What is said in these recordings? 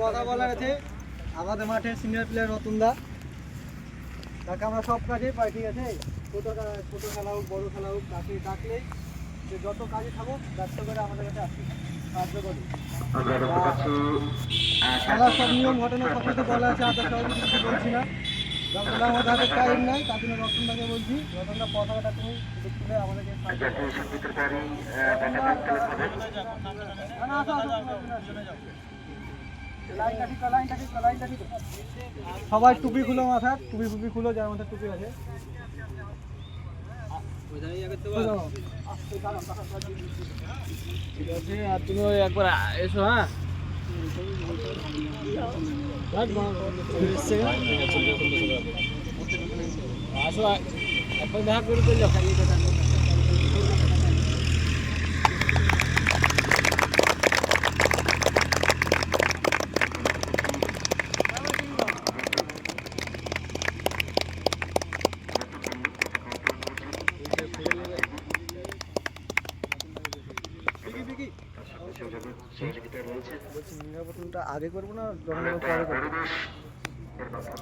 কথা বলার আছে আমাদের মাঠে সিনিয়র প্লেয়ার রতনদা, তাকে আমরা সব কাজেই পাই, ঠিক আছে? ছোটো খেলা হোক বড়ো খেলা হোক, তাকে ডাকলেই যে যত কাজে থাকুক ব্যস্ত করে আমাদের কাছে আসি, সাহায্য করি। খেলার সব নিয়ম ঘটনা সব কিছু বলা আছে, আদার সবাই কিছু বলছি না, যখন আমাদের হাতে টাইম নাই তার জন্য রতনদাকে বলছি। রতনদা পতাকাটা তুমি তুলে আমাদেরকে সবাই টুপি খুলো, মাথার টুপি খুলো, যার মাথায় টুপি আছে। ঠিক আছে, আর তুমি ওই একবার এসো। হ্যাঁ, আসো একবার দেখা করে চলে যাও। আগে করবো না পরে করবো?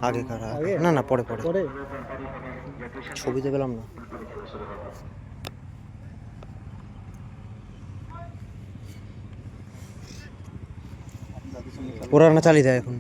আগে কারা? না না, পরে পরে পরে ছবিতে পেলাম না। ওরা না চালিয়ে দেয় এখন।